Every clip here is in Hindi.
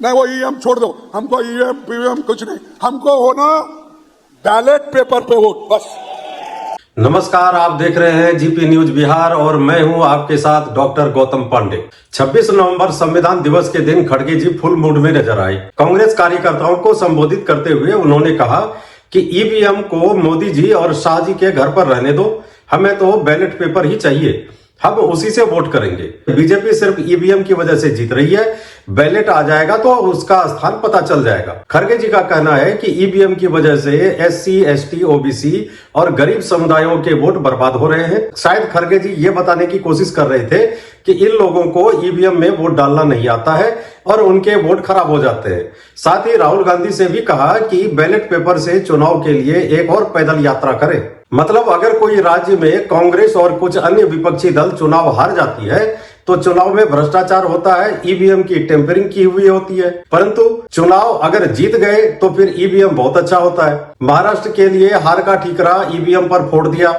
नहीं वो ईवीएम छोड़ दो, हमको ईवीएम पीवीएम कुछ नहीं, हमको होना बैलेट पेपर पे वोट बस। नमस्कार, आप देख रहे हैं जीपी न्यूज बिहार और मैं हूं आपके साथ डॉक्टर गौतम पांडे। 26 नवंबर संविधान दिवस के दिन खड़गे जी फुल मूड में नजर आए। कांग्रेस कार्यकर्ताओं को संबोधित करते हुए उन्होंने कहा कि ईवीएम को मोदी जी और शाह जी के घर पर रहने दो, हमें तो बैलेट पेपर ही चाहिए, हम उसी से वोट करेंगे। बीजेपी सिर्फ ईवीएम की वजह से जीत रही है, बैलेट आ जाएगा तो उसका स्थान पता चल जाएगा। खड़गे जी का कहना है कि ईवीएम की वजह से एससी, एसटी, ओबीसी और गरीब समुदायों के वोट बर्बाद हो रहे हैं। शायद खड़गे जी ये बताने की कोशिश कर रहे थे कि इन लोगों को ईवीएम में वोट डालना नहीं आता है और उनके वोट खराब हो जाते हैं। साथ ही राहुल गांधी से भी कहा कि बैलेट पेपर से चुनाव के लिए एक और पैदल यात्रा करें। मतलब अगर कोई राज्य में कांग्रेस और कुछ अन्य विपक्षी दल चुनाव हार जाती है तो चुनाव में भ्रष्टाचार होता है, ईवीएम की टेम्परिंग की हुई होती है, परंतु चुनाव अगर जीत गए तो फिर ईवीएम बहुत अच्छा होता है। महाराष्ट्र के लिए हार का ठीकरा ईवीएम पर फोड़ दिया,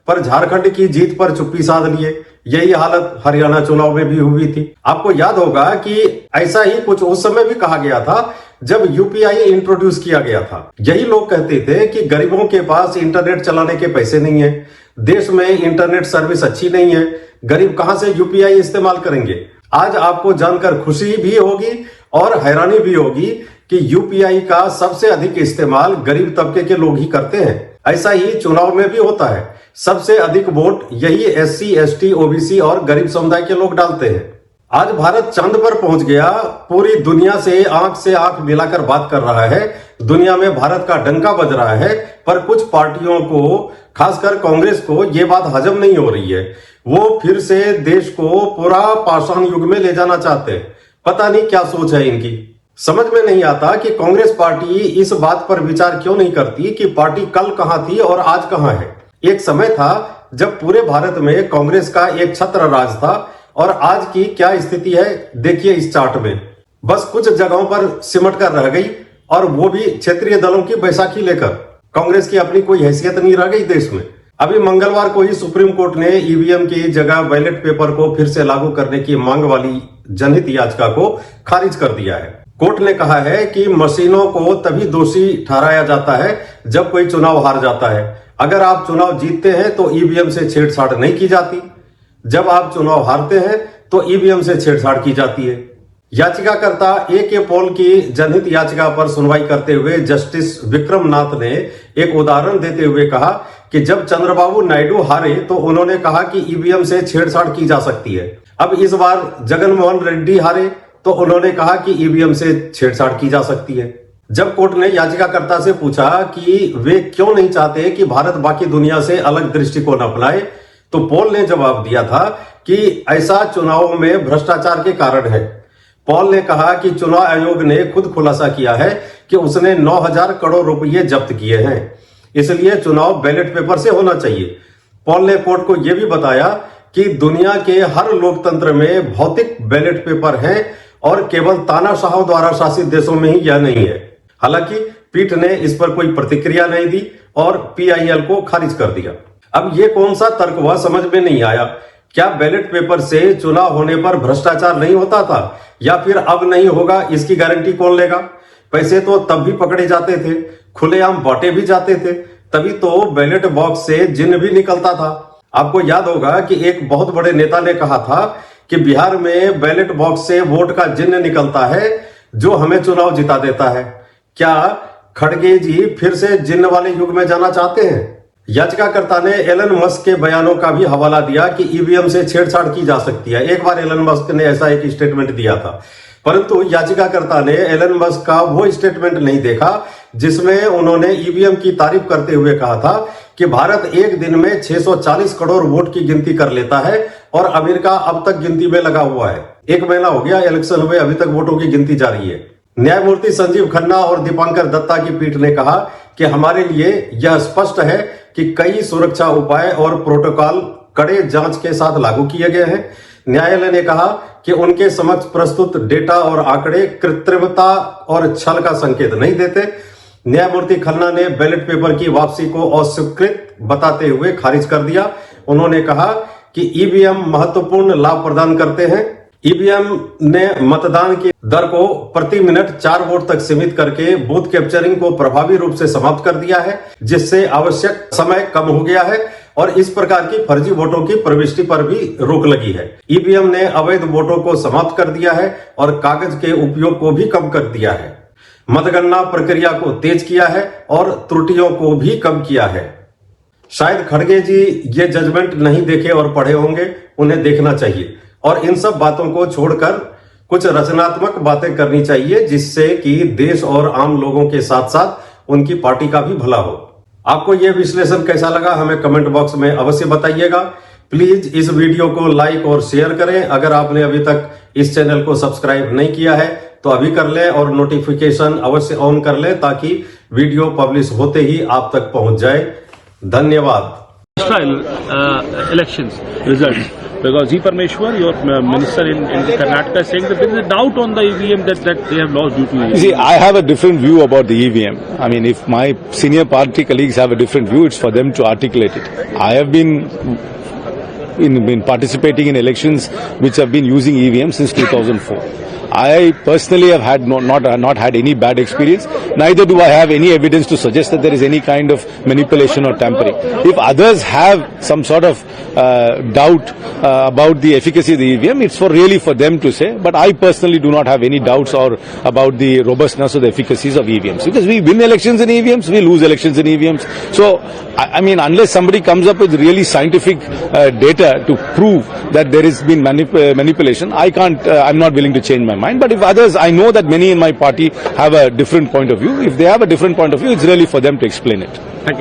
पर झारखंड की जीत पर चुप्पी साध लिए। यही हालत हरियाणा चुनाव में भी हुई थी। आपको याद होगा कि ऐसा ही कुछ उस समय भी कहा गया था जब यूपीआई इंट्रोड्यूस किया गया था। यही लोग कहते थे कि गरीबों के पास इंटरनेट चलाने के पैसे नहीं है, देश में इंटरनेट सर्विस अच्छी नहीं है, गरीब कहां से यूपीआई इस्तेमाल करेंगे। आज आपको जानकर खुशी भी होगी और हैरानी भी होगी कि यूपीआई का सबसे अधिक इस्तेमाल गरीब तबके के लोग ही करते हैं। ऐसा ही चुनाव में भी होता है, सबसे अधिक वोट यही एससी, एसटी, ओबीसी और गरीब समुदाय के लोग डालते हैं। आज भारत चांद पर पहुंच गया, पूरी दुनिया से आंख मिलाकर बात कर रहा है, दुनिया में भारत का डंका बज रहा है, पर कुछ पार्टियों को, खासकर कांग्रेस को ये बात हजम नहीं हो रही है। वो फिर से देश को पूरा पाषाण युग में ले जाना चाहते हैं। पता नहीं क्या सोच है इनकी। समझ में नहीं आता कि कांग्रेस पार्टी इस बात पर विचार क्यों नहीं करती कि पार्टी कल कहां थी और आज कहां है। एक समय था जब पूरे भारत में कांग्रेस का एक छत्र राज था और आज की क्या स्थिति है देखिए इस चार्ट में। बस कुछ जगहों पर सिमट कर रह गई और वो भी क्षेत्रीय दलों की बैसाखी लेकर। कांग्रेस की अपनी कोई हैसियत नहीं रह गई देश में। अभी मंगलवार को ही सुप्रीम कोर्ट ने ईवीएम की जगह बैलेट पेपर को फिर से लागू करने की मांग वाली जनहित याचिका को खारिज कर दिया है। कोर्ट ने कहा है कि मशीनों को तभी दोषी ठहराया जाता है जब कोई चुनाव हार जाता है। अगर आप चुनाव जीतते हैं तो ईवीएम से छेड़छाड़ नहीं की जाती, जब आप चुनाव हारते हैं तो ईवीएम से छेड़छाड़ की जाती है। याचिकाकर्ता ए.के. पॉल की जनहित याचिका पर सुनवाई करते हुए जस्टिस विक्रम नाथ ने एक उदाहरण देते हुए कहा कि जब चंद्रबाबू नायडू हारे तो उन्होंने कहा कि ईवीएम से छेड़छाड़ की जा सकती है। अब इस बार जगनमोहन रेड्डी हारे तो उन्होंने कहा कि ईवीएम से छेड़छाड़ की जा सकती है। जब कोर्ट ने याचिकाकर्ता से पूछा कि वे क्यों नहीं चाहते कि भारत बाकी दुनिया से अलग दृष्टिकोण अपनाए, तो पॉल ने जवाब दिया था कि ऐसा चुनाव में भ्रष्टाचार के कारण है। पॉल ने कहा कि चुनाव आयोग ने खुद खुलासा किया है कि उसने 9,000 करोड़ रुपए जब्त किए हैं, इसलिए चुनाव बैलेट पेपर से होना चाहिए। पॉल ने कोर्ट को यह भी बताया कि दुनिया के हर लोकतंत्र में भौतिक बैलेट पेपर है और केवल तानाशाहों द्वारा शासित देशों में ही यह नहीं है। हालांकि पीठ ने इस पर कोई प्रतिक्रिया नहीं दी और पीआईएल को खारिज कर दिया। अब ये कौन सा तर्क हुआ समझ में नहीं आया। क्या बैलेट पेपर से चुनाव होने पर भ्रष्टाचार नहीं होता था या फिर अब नहीं होगा इसकी गारंटी कौन लेगा। पैसे तो तब भी पकड़े जाते थे, खुलेआम बांटे भी जाते थे, तभी तो बैलेट बॉक्स से जिन्न भी निकलता था। आपको याद होगा कि एक बहुत बड़े नेता ने कहा था कि बिहार में बैलेट बॉक्स से वोट का जिन्न निकलता है जो हमें चुनाव जिता देता है। क्या खड़गे जी फिर से जिन्न वाले युग में जाना चाहते हैं। याचिकाकर्ता ने एलन मस्क के बयानों का भी हवाला दिया कि ईवीएम से छेड़छाड़ की जा सकती है। एक बार एलन मस्क ने ऐसा एक स्टेटमेंट दिया था, परंतु याचिकाकर्ता ने एलन मस्क का वो स्टेटमेंट नहीं देखा जिसमें उन्होंने ईवीएम की तारीफ करते हुए कहा था कि भारत एक दिन में 640 करोड़ वोट की गिनती कर लेता है और अमेरिका अब तक गिनती में लगा हुआ है। 1 महीना हो गया इलेक्शन हुए, अभी तक वोटों की गिनती जारी है। न्यायमूर्ति संजीव खन्ना और दीपांकर दत्ता की पीठ ने कहा कि हमारे लिए यह स्पष्ट है कि कई सुरक्षा उपाय और प्रोटोकॉल कड़े जांच के साथ लागू किए गए हैं। न्यायालय ने कहा कि उनके समक्ष प्रस्तुत डेटा और आंकड़े कृत्रिमता और छल का संकेत नहीं देते। न्यायमूर्ति खन्ना ने बैलेट पेपर की वापसी को अस्वीकृत बताते हुए खारिज कर दिया। उन्होंने कहा कि ईवीएम महत्वपूर्ण लाभ प्रदान करते हैं ईवीएम ने मतदान की दर को प्रति मिनट 4 वोट तक सीमित करके बूथ कैप्चरिंग को प्रभावी रूप से समाप्त कर दिया है, जिससे आवश्यक समय कम हो गया है और इस प्रकार की फर्जी वोटों की प्रविष्टि पर भी रोक लगी है। ईवीएम ने अवैध वोटों को समाप्त कर दिया है और कागज के उपयोग को भी कम कर दिया है। मतगणना प्रक्रिया को तेज किया है और त्रुटियों को भी कम किया है। शायद खड़गे जी ये जजमेंट नहीं देखे और पढ़े होंगे, उन्हें देखना चाहिए और इन सब बातों को छोड़कर कुछ रचनात्मक बातें करनी चाहिए, जिससे कि देश और आम लोगों के साथ साथ उनकी पार्टी का भी भला हो। आपको यह विश्लेषण कैसा लगा हमें कमेंट बॉक्स में अवश्य बताइएगा। प्लीज इस वीडियो को लाइक और शेयर करें। अगर आपने अभी तक इस चैनल को सब्सक्राइब नहीं किया है तो अभी कर लें और नोटिफिकेशन अवश्य ऑन कर लें ताकि वीडियो पब्लिश होते ही आप तक पहुंच जाए। धन्यवाद। Elections results, because G. Parmeshwar, your minister in Karnataka, is saying that there is a doubt on the EVM that they have lost due to EVM. See, I have a different view about the EVM. I mean, if my senior party colleagues have a different view, it's for them to articulate it. I have been participating in elections which have been using EVM since 2004. I personally have had not had any bad experience. Neither do I have any evidence to suggest that there is any kind of manipulation or tampering. If others have some sort of doubt about the efficacy of the EVM, it's really for them to say. But I personally do not have any doubts or about the robustness or the efficacies of EVMs. Because we win elections in EVMs, we lose elections in EVMs. So, I mean, unless somebody comes up with really scientific data to prove that there has been manipulation, I'm not willing to change my mind. But if others, I know that many in my party have a different point of view. If they have a different point of view, it's really for them to explain it. Thank you.